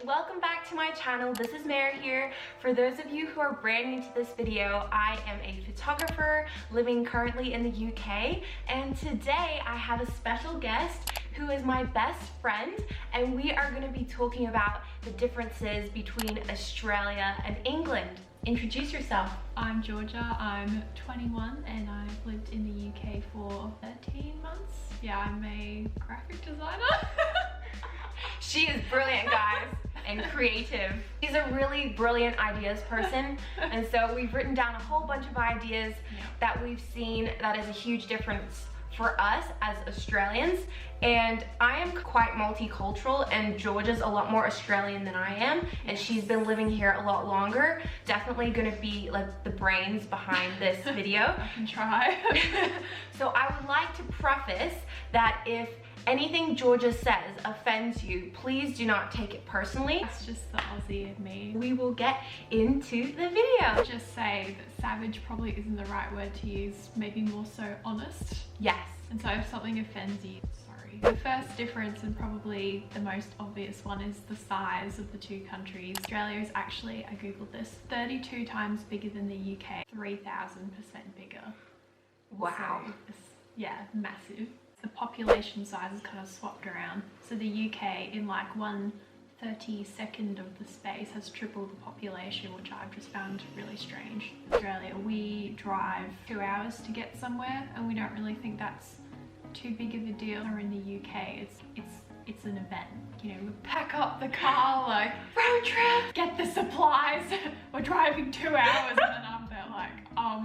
welcome back to my channel. This is Mary here. For those of you who are brand new to this video, I am a photographer living currently in the UK, and today I have a special guest who is my best friend, and we are going to be talking about the differences between Australia and England. Introduce yourself. I'm Georgia, I'm 21 and I've lived in the UK for 13 months. Yeah, I'm a graphic designer. She is brilliant, guys, and creative. She's a really brilliant ideas person, and so we've written down a whole bunch of ideas that we've seen that is a huge difference for us as Australians. And I am quite multicultural, and Georgia's a lot more Australian than I am, and she's been living here a lot longer. Definitely gonna be like the brains behind this video. I can try. So I would like to preface that if anything Georgia says offends you, please do not take it personally. It's just the Aussie in me. We will get into the video. I'll just say that savage probably isn't the right word to use, maybe more so honest. Yes. And so if something offends you, sorry. The first difference, and probably the most obvious one, is the size of the two countries. Australia is actually, I googled this, 32 times bigger than the UK, 3,000% bigger. Wow. So it's, yeah, massive. The population size is kind of swapped around. So the UK in like 1/32 of the space has triple the population, which I've just found really strange. Australia, we drive 2 hours to get somewhere, and we don't really think that's too big of a deal. Or in the UK, it's an event. You know, we pack up the car, like, road trip, get the supplies. We're driving 2 hours, and then I'm there like,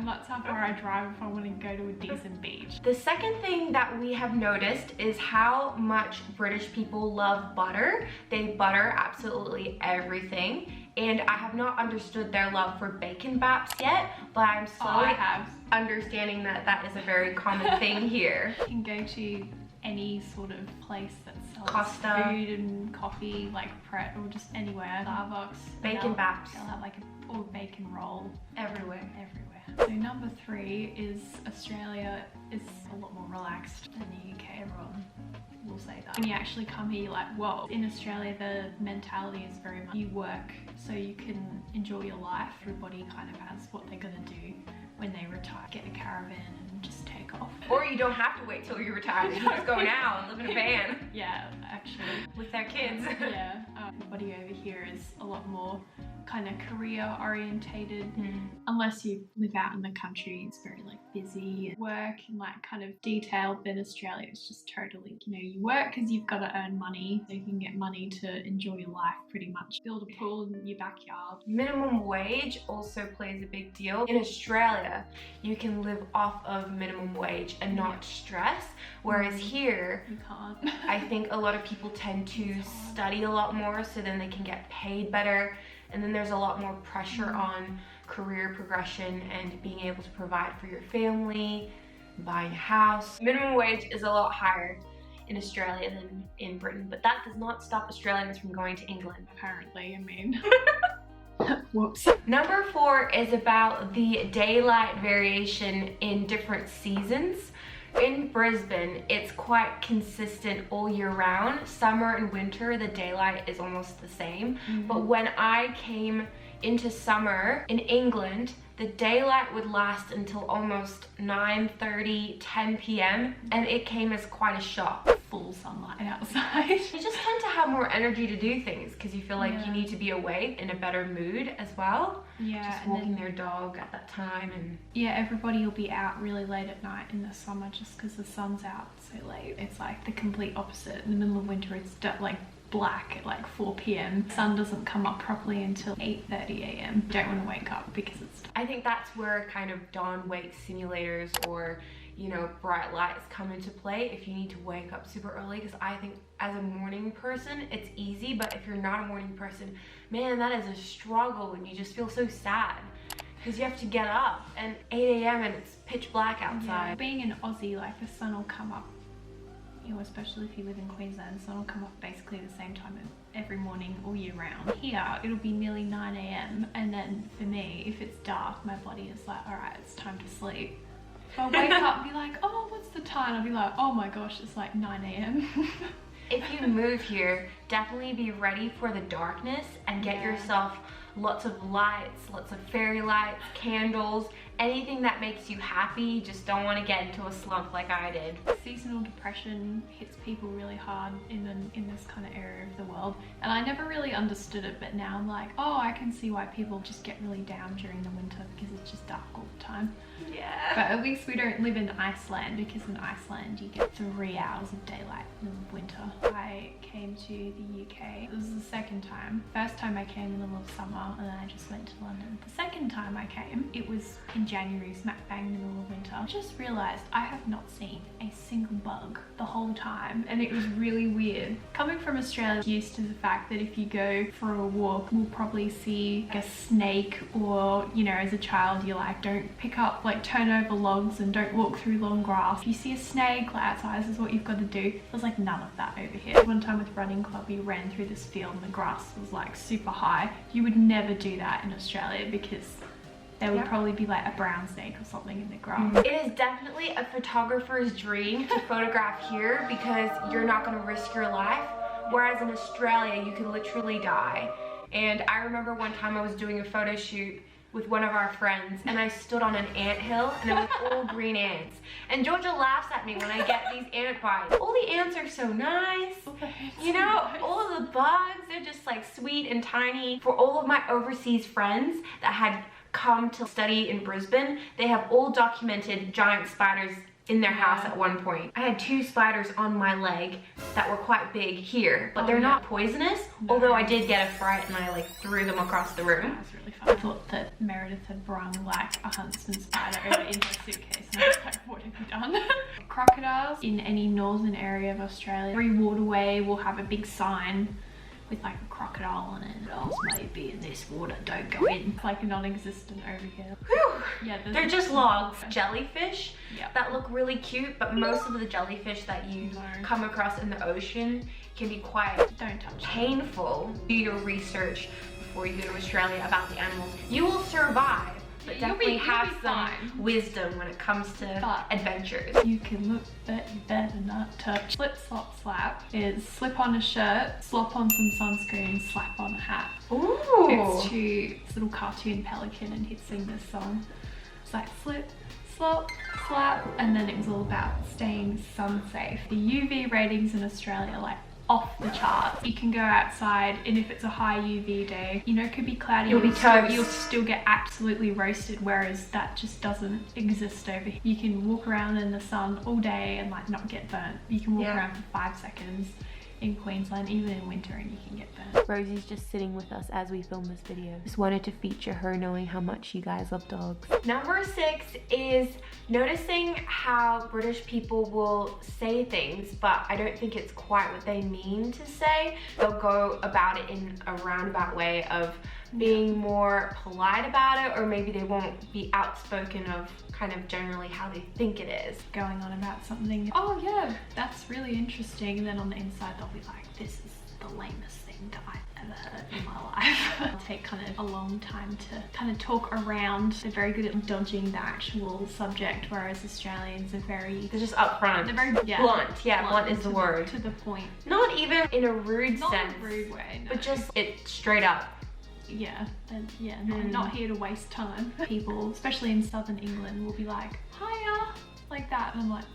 that's how far I drive if I want to go to a decent beach. The second thing that we have noticed is how much British people love butter. They butter absolutely everything, and I have not understood their love for bacon BAPS yet, but I'm slowly understanding that that is a very common thing here. You can go to any sort of place that sells Costa, food and coffee, like Pret, or just anywhere, Starbucks, bacon BAPS. They'll have like a bacon roll everywhere. So number 3 is Australia is a lot more relaxed than the UK. Everyone will say that. When you actually come here, you're like, whoa. In Australia, the mentality is very much you work so you can enjoy your life. Everybody kind of has what they're gonna do when they retire, get a caravan and just take off. Or you don't have to wait till you retire. You can just go now and live in a van. Yeah, actually. With their kids. Yeah. Everybody over here is a lot more kind of career orientated. Unless you live out in the country, it's very like busy and work and like kind of detailed. Then Australia is just totally, you know, you work because you've got to earn money, so you can get money to enjoy your life pretty much. Build a pool in your backyard. Minimum wage also plays a big deal. In Australia, you can live off of minimum wage and not stress, whereas here, you can't. I think a lot of people tend to study a lot more, so then they can get paid better, and then there's a lot more pressure on career progression and being able to provide for your family, buying a house. Minimum wage is a lot higher in Australia than in Britain, but that does not stop Australians from going to England. Apparently, I mean. Whoops. Number 4 is about the daylight variation in different seasons. In Brisbane, it's quite consistent all year round. Summer and winter, the daylight is almost the same. But when I came into summer in England, the daylight would last until almost 9:30, 10 p.m. and it came as quite a shock. Full sunlight outside. You just tend to have more energy to do things because you feel like you need to be awake, in a better mood as well. Yeah. Just walking their dog at that time. And yeah, everybody will be out really late at night in the summer just because the sun's out so late. It's like the complete opposite. In the middle of winter, it's like black at like 4 p.m. Sun doesn't come up properly until 8:30 a.m. Don't want to wake up because it's... I think that's where kind of dawn wake simulators or, you know, bright lights come into play if you need to wake up super early, because I think as a morning person it's easy, but if you're not a morning person, man, that is a struggle, and you just feel so sad because you have to get up and 8 a.m. and it's pitch black outside. Yeah. Being an Aussie, like the sun will come up, you know, especially if you live in Queensland, the sun will come up basically the same time every morning all year round. Here, it'll be nearly 9 a.m. and then for me, if it's dark, my body is like, all right, it's time to sleep. I'll wake up and be like, oh, what's the time? I'll be like, oh my gosh, it's like 9 a.m. If you move here, definitely be ready for the darkness and get yourself lots of lights, lots of fairy lights, candles, anything that makes you happy. Just don't want to get into a slump like I did. Seasonal depression hits people really hard in this kind of area of the world, and I never really understood it, but now I'm like, oh, I can see why people just get really down during the winter, because it's just dark all the time. Yeah. But at least we don't live in Iceland, because in Iceland you get 3 hours of daylight in the winter. I came to the UK. This is the second time. First time I came in the middle of summer, and then I just went to London. The second time I came, it was in January, smack bang in the middle of winter. I just realized I have not seen a single bug the whole time, and it was really weird. Coming from Australia, used to the fact that if you go for a walk, we'll probably see like a snake, or, you know, as a child you're like, don't pick up, like turn over logs and don't walk through long grass. If you see a snake, like outside, this is what you've got to do. There's like none of that over here. One time with running club, we ran through this field and the grass was like super high. You would never do that in Australia, because there would probably be like a brown snake or something in the grass. It is definitely a photographer's dream to photograph here, because you're not going to risk your life, whereas in Australia you can literally die. And I remember one time I was doing a photo shoot with one of our friends, and I stood on an anthill, and it was all green ants. And Georgia laughs at me when I get these ant bites. All the ants are so nice. You know, all of the bugs, they're just like sweet and tiny. For all of my overseas friends that had come to study in Brisbane, they have all documented giant spiders in their house at one point. I had 2 spiders on my leg that were quite big here, but they're not poisonous, although I did get a fright and I like threw them across the room. That was really fun. I thought that Meredith had brung like a huntsman spider over in her suitcase, and I was like, what have you done? Crocodiles in any northern area of Australia, every waterway will have a big sign with like a crocodile on it. Crocodiles may be in this water, don't go in. It's like non-existent over here. Whew. Yeah, they're just logs. Jellyfish that look really cute, but most of the jellyfish that you come across in the ocean can be quite painful. Do your research before you go to Australia about the animals. You will survive, but definitely have some wisdom when it comes to adventures. You can look, but you better not touch. Slip, slop, slap is slip on a shirt, slop on some sunscreen, slap on a hat. Ooh. It's to this little cartoon pelican, and he'd sing this song. It's like slip, slop, slap, and then it was all about staying sun safe. The UV ratings in Australia are like off the charts. You can go outside, and if it's a high UV day, you know, it could be cloudy, you'll still get absolutely roasted, whereas that just doesn't exist over here. You can walk around in the sun all day and like not get burnt. You can walk around for 5 seconds in Queensland, even in winter, and you can get burnt. Rosie's just sitting with us as we film this video. Just wanted to feature her, knowing how much you guys love dogs. Number 6 is noticing how British people will say things, but I don't think it's quite what they mean to say. They'll go about it in a roundabout way of being more polite about it, or maybe they won't be outspoken of kind of generally how they think it is. Going on about something, oh yeah, that's really interesting, and then on the inside they'll be like, this is the lamest thing that I've ever heard in my life. It'll take kind of a long time to kind of talk around. They're very good at dodging the actual subject, whereas Australians are they're just upfront. They're very blunt. Yeah, blunt is the word. To the point. Not even in a rude sense. Not in a rude way, no. But just it straight up. Yeah, and not here to waste time. People, especially in southern England, will be like, hiya, like that, and I'm like,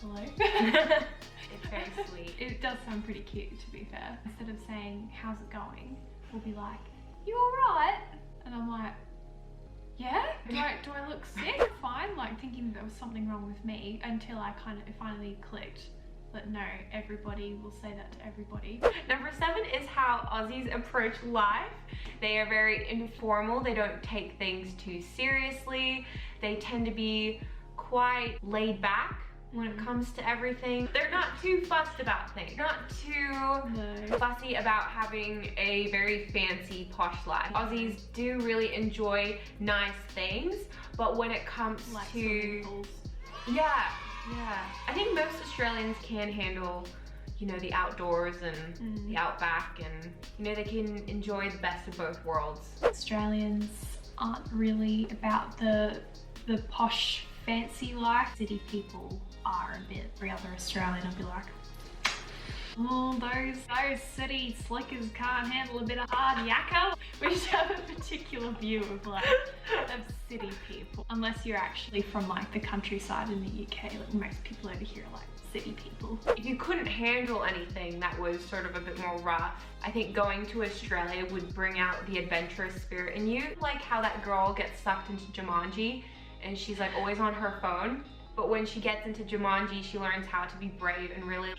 hello? It's very sweet. It does sound pretty cute, to be fair. Instead of saying, how's it going, we'll be like, you alright? And I'm like, yeah? Do I look sick? Fine, like thinking there was something wrong with me, until it finally clicked. But no, everybody will say that to everybody. Number 7 is how Aussies approach life. They are very informal. They don't take things too seriously. They tend to be quite laid back when it comes to everything. They're not too fussed about things. Not too fussy about having a very fancy, posh life. Aussies do really enjoy nice things, but when it comes to... Yeah, I think most Australians can handle, you know, the outdoors and the outback, and, you know, they can enjoy the best of both worlds. Australians aren't really about the posh, fancy life. City people are a bit. Every other Australian will be like, Oh, those city slickers can't handle a bit of hard yakka. We just have a particular view of like of city people. Unless you're actually from like the countryside in the UK, like most people over here are like city people. If you couldn't handle anything that was sort of a bit more rough, I think going to Australia would bring out the adventurous spirit in you. Like how that girl gets sucked into Jumanji and she's like always on her phone. But when she gets into Jumanji, she learns how to be brave and really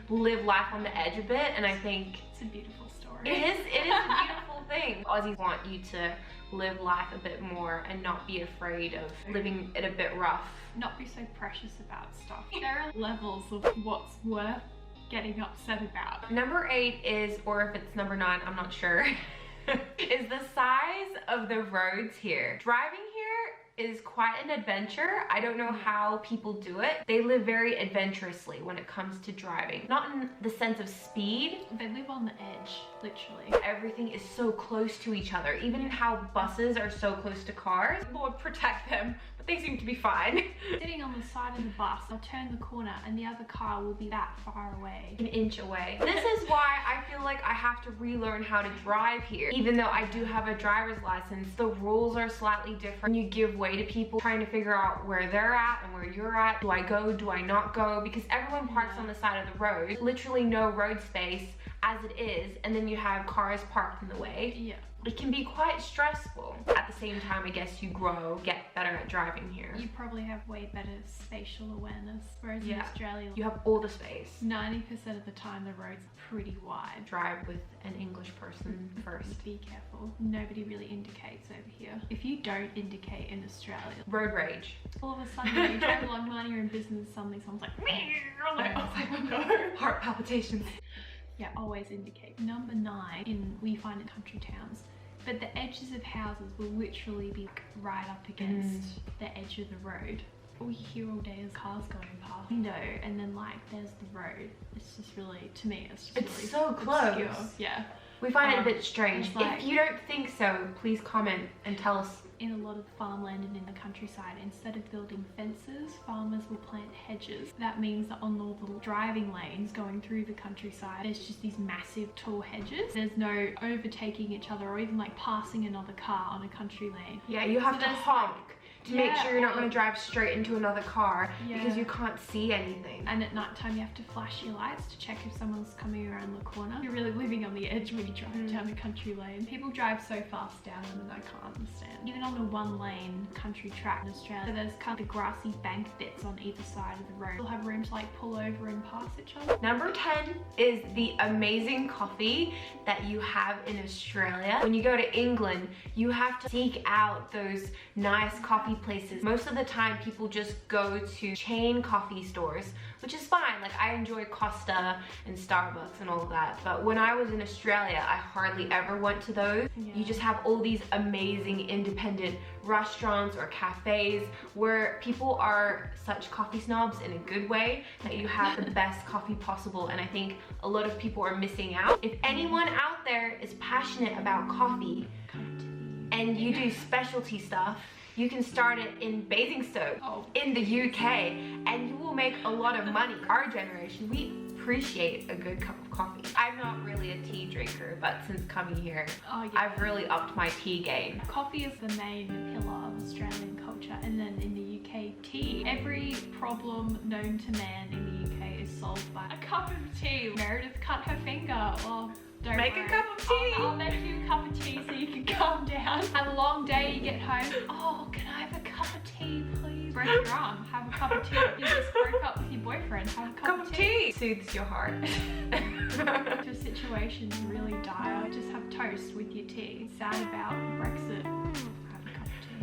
live life on the edge a bit. And I think it's a beautiful story. It is a beautiful thing. Aussies want you to live life a bit more and not be afraid of living it a bit rough. Not be so precious about stuff. There are levels of what's worth getting upset about. Number 8 is, or if it's number 9, I'm not sure, is the size of the roads here. Driving here is quite an adventure. I don't know how people do it. They live very adventurously when it comes to driving. Not in the sense of speed. They live on the edge, literally. Everything is so close to each other. Even how buses are so close to cars. Lord protect them, but they seem to be fine. Sitting on the side of the bus, I'll turn the corner and the other car will be that far away. An inch away. This is why I feel like I have to relearn how to drive here. Even though I do have a driver's license, the rules are slightly different. You give way to people trying to figure out where they're at and where you're at. Do I go? Do I not go? Because everyone parks on the side of the road. Literally no road space as it is, and then you have cars parked in the way. Yeah. It can be quite stressful. At the same time, I guess you grow, get better at driving here. You probably have way better spatial awareness, whereas in Australia, you have all the space. 90% of the time, the road's pretty wide. Drive with an English person first. Be careful. Nobody really indicates over here. If you don't indicate in Australia, road rage. All of a sudden, you drive along, minding your own business, suddenly someone's like, oh no. Heart palpitations. Yeah, always indicate. Number 9, we find in country towns, but the edges of houses will literally be right up against the edge of the road. All you hear all day is cars going past window, and then like there's the road. It's just really, to me, it's just really so close. obscure. Yeah. We find it a bit strange. Like, if you don't think so, please comment and tell us. In a lot of farmland and in the countryside, instead of building fences, farmers will plant hedges. That means that on all the driving lanes going through the countryside, there's just these massive tall hedges. There's no overtaking each other or even like passing another car on a country lane. Yeah, you have to honk to make sure you're not going to drive straight into another car because you can't see anything. And at night time you have to flash your lights to check if someone's coming around the corner. You're really living on the edge when you drive down a country lane. People drive so fast down them and I can't understand. Even on a 1-lane country track in Australia, there's kind of the grassy bank bits on either side of the road. You'll have room to like pull over and pass each other. Number 10 is the amazing coffee that you have in Australia. When you go to England, you have to seek out those nice coffee places. Most of the time people just go to chain coffee stores, which is fine. Like I enjoy Costa and Starbucks and all of that, but when I was in Australia I hardly ever went to those. You just have all these amazing independent restaurants or cafes where people are such coffee snobs in a good way that you have the best coffee possible, and I think a lot of people are missing out. If anyone out there is passionate about coffee and you do specialty stuff, you can start it in Basingstoke in the UK and you will make a lot of money. Our generation, we appreciate a good cup of coffee. I'm not really a tea drinker, but since coming here, I've really upped my tea game. Coffee is the main pillar of Australian culture, and then in the UK, tea. Every problem known to man in the UK is solved by a cup of tea. Meredith cut her finger. Well, don't make worry. a cup of tea. I'll make you a cup of tea so you can calm down. Have a long day, you get home. Oh, can I have a cup of tea, please? Broke your arm, have a cup of tea. You just broke up with your boyfriend, have a cup of tea. Soothes your heart. If your situation's really dire, just have toast with your tea. Sad about Brexit.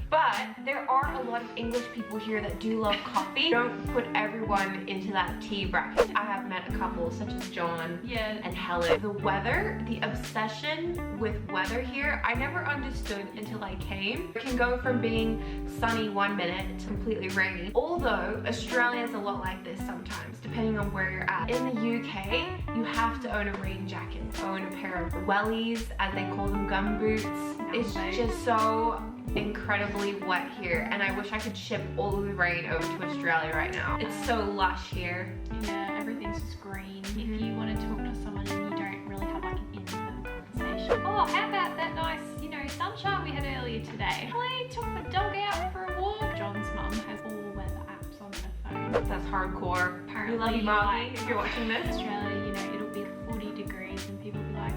But there are a lot of English people here that do love coffee. Don't put everyone into that tea bracket. I have met a couple such as John and Helen. The weather, the obsession with weather here, I never understood until I came. It can go from being sunny 1 minute to completely rainy. Although Australia is a lot like this sometimes, depending on where you're at. In the UK, you have to own a rain jacket, own a pair of wellies, as they call them, gum boots. It's just so incredible incredibly wet here, and I wish I could ship all of the rain over to Australia right now. It's so lush here. Yeah, everything's just green. If you want to talk to someone and you don't really have like an in-depth conversation. Oh, how about that nice, you know, sunshine we had earlier today? I took the dog out for a walk. John's mum has all weather apps on her phone. That's hardcore. Apparently, We love you, Mommy, like, if you're watching this. Australia, you know, it'll be 40 degrees and people will be like,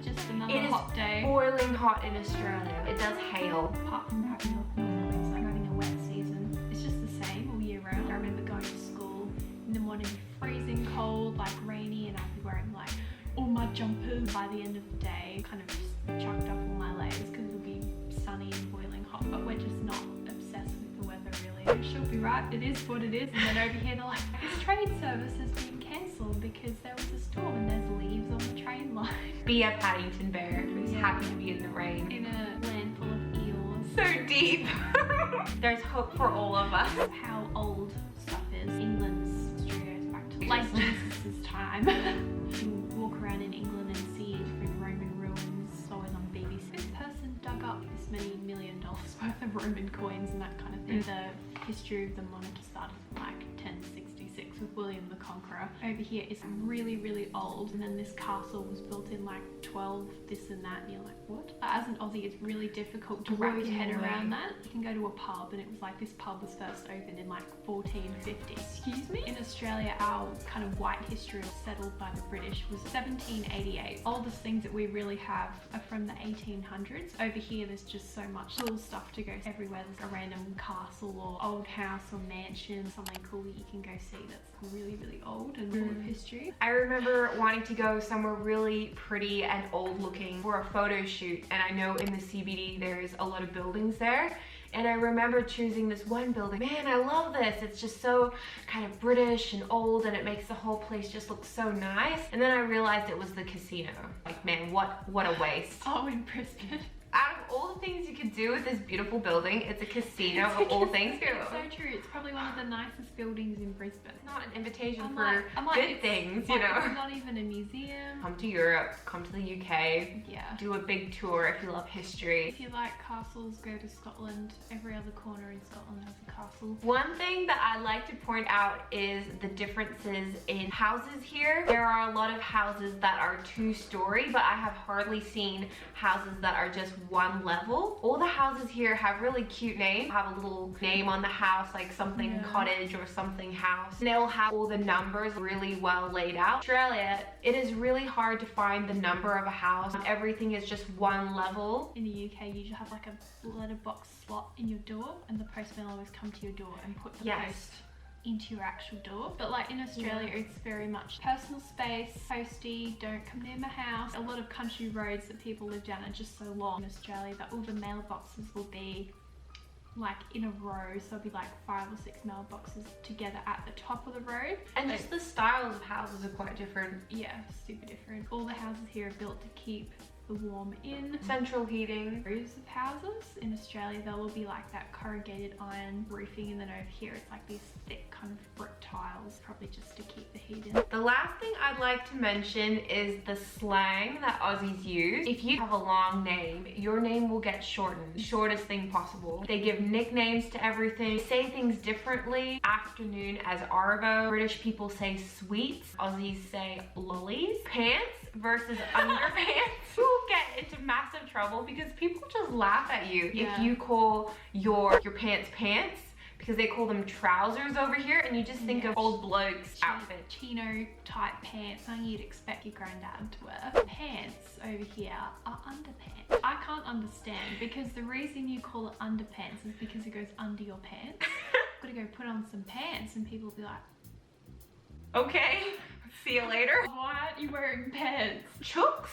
just another It is hot day. boiling hot in Australia. It does hail. Apart from having it's like having a wet season. It's just the same all year round. I remember going to school in the morning, freezing cold, like rainy, and I'd be wearing like all my jumpers. By the end of the day, kind of just chucked off all my layers because it'll be sunny and boiling hot. But we're just not obsessed with the weather really. She'll be right, it is what it is. And then over here they're like, this train service has been cancelled because there was a storm and there's leaves on the train line. Be a Paddington Bear who's happy to be in the rain. In a land full of eels. So deep. There's hope for all of us. How old stuff is. England's history goes back to like Jesus' time. You walk around in England and see different Roman ruins, always on BBC. This person dug up this many $1 million worth of Roman coins and that kind of thing. The history of the monarchy started in like 1066 with William the Conqueror. Over here is really, really old, and then this castle was built in like 12 this and that, and you're like, what? As an Aussie, it's really difficult to wrap your head around that. You can go to a pub and it was like, this pub was first opened in like 1450. Excuse me? In Australia, our kind of white history settled by the British was 1788. Oldest things that we really have are from the 1800s. Over here, there's just so much cool stuff to go everywhere. There's a random castle or old house or mansion, something cool that you can go see that's really, really old and full of history. I remember wanting to go somewhere really pretty and old looking for a photo shoot, and I know in the CBD there's a lot of buildings there, and I remember choosing this one building. Man, I love this. It's just so kind of British and old, and it makes the whole place just look so nice. And then I realized it was the casino. Like, man, what a waste. Oh, in Brisbane. Out of all the things you could do with this beautiful building, it's a casino of all things. It's so true. It's probably one of the nicest buildings in Brisbane. It's not an invitation I'm for like, good things, you know. It's not even a museum. Come to Europe, come to the UK, Yeah. do a big tour if you love history. If you like castles, go to Scotland. Every other corner in Scotland has a castle. One thing that I like to point out is the differences in houses here. There are a lot of houses that are 2-story, but I have hardly seen houses that are just 1 level. All the houses here have really cute names. Have a little name on the house, like something cottage or something house. And they'll have all the numbers really well laid out. Australia, it is really hard to find the number of a house. Everything is just 1 level. In the UK, you have like a letterbox slot in your door, and the postman will always come to your door and put the post into your actual door. But like in Australia, it's very much personal space, posty, don't come near my house. A lot of country roads that people live down are just so long in Australia that all the mailboxes will be like in a row, so it'll be like 5 or 6 mailboxes together at the top of the road. And just the styles of houses are quite different. Yeah, super different. All the houses here are built to keep the warm in. Central heating. Roofs of houses. In Australia, there will be like that corrugated iron roofing, and then over here it's like these thick kind of brick tiles, probably just to keep the heat in. The last thing I'd like to mention is the slang that Aussies use. If you have a long name, your name will get shortened. Shortest thing possible. They give nicknames to everything, say things differently. Afternoon as arvo. British people say sweets. Aussies say lollies. Pants versus underpants. You will get into massive trouble because people just laugh at you if you call your pants pants, because they call them trousers over here, and you just think of old blokes outfit. Chino type pants, something you'd expect your granddad to wear. Pants over here are underpants. I can't understand, because the reason you call it underpants is because it goes under your pants. Gotta go put on some pants, and people will be like, okay, see you later. why aren't you wearing pants? Chooks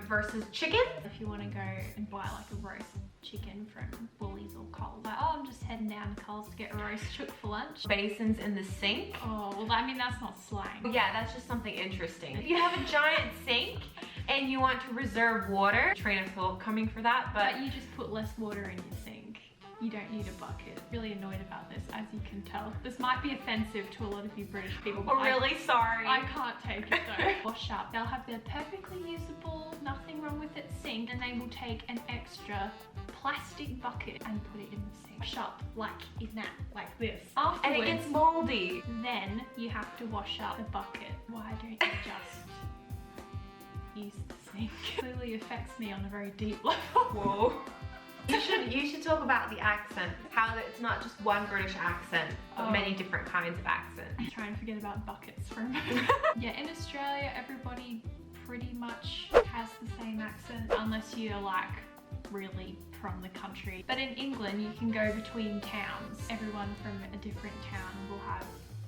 versus chicken. If you want to go and buy like a roast chicken from Woolies or Coles, like, oh, I'm just heading down to Coles to get a roast chook for lunch. Basins in the sink. Oh, well, I mean, that's not slang. Yeah, that's just something interesting. If you have a giant sink and you want to reserve water, train of thought coming for that, but you just put less water in your sink. You don't need a bucket. Really annoyed about this, as you can tell. This might be offensive to a lot of you British people, but we're really sorry. I can't take it though. Wash up. They'll have their perfectly usable, nothing wrong with it sink, and they will take an extra plastic bucket and put it in the sink. Wash up like this. And Afterwards, it gets moldy. then you have to wash up the bucket. Why don't you just use the sink? Clearly affects me on a very deep level. Whoa. You should talk about the accent. How that it's not just one British accent, but many different kinds of accents. I'm trying to forget about buckets for a moment. Yeah, in Australia, everybody pretty much has the same accent, unless you're like really from the country. But in England, you can go between towns. Everyone from a different town will have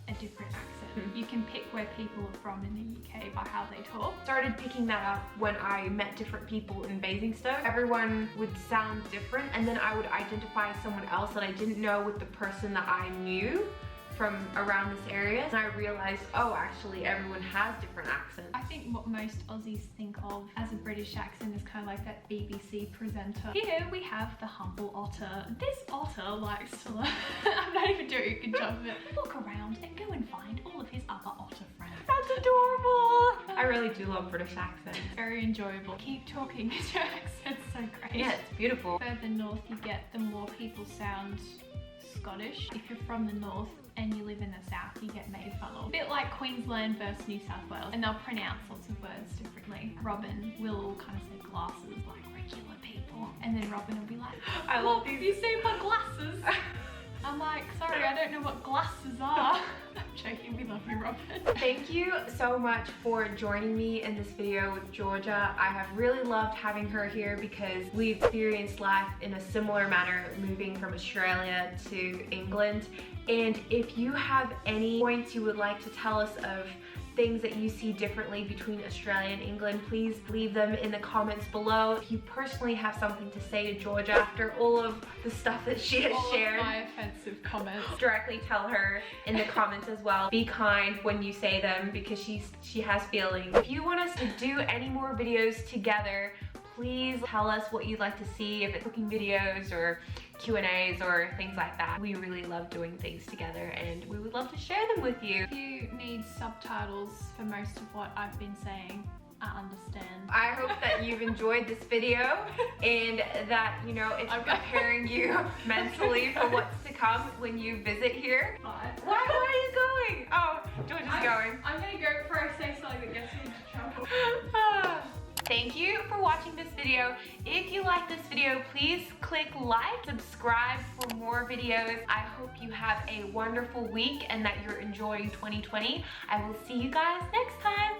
a different accent. You can pick where people are from in the UK by how they talk. Started picking that up when I met different people in Basingstoke. Everyone would sound different, and then I would identify someone else that I didn't know with the person that I knew from around this area, and I realized, oh, actually everyone has different accents. I think what most Aussies think of as a British accent is kind of like that BBC presenter. Here we have the humble otter. This otter likes to I'm not even doing a good job of it. Look around and go and find all of his other otter friends. That's adorable! I really do love British accents. Very enjoyable. Keep talking, your accent's so great. Yeah, it's beautiful. The further north you get, the more people sound Scottish. If you're from the north and you live in the south, you get made fun of. A bit like Queensland versus New South Wales, and they'll pronounce lots of words differently. Robin will kind of say glasses like regular people, and then Robin will be like, I love these. You see my glasses? I'm like, sorry, I don't know what glasses are. I'm joking, we love you, Robin. Thank you so much for joining me in this video with Georgia. I have really loved having her here because we experienced life in a similar manner moving from Australia to England. And if you have any points you would like to tell us of things that you see differently between Australia and England, please leave them in the comments below. If you personally have something to say to Georgia after all of the stuff that she has shared, all of my offensive comments, directly tell her in the comments as well. Be kind when you say them because she has feelings. If you want us to do any more videos together, please tell us what you'd like to see, if it's cooking videos or Q&As or things like that. We really love doing things together and we would love to share them with you. If you need subtitles for most of what I've been saying, I understand. I hope that you've enjoyed this video and that, you know, it's preparing you mentally for what's to come when you visit here. Why are you going? Oh, Georgia's going. I'm gonna go before I say something that gets me into trouble. Thank you for watching this video. If you like this video, please click like, subscribe for more videos. I hope you have a wonderful week and that you're enjoying 2020. I will see you guys next time.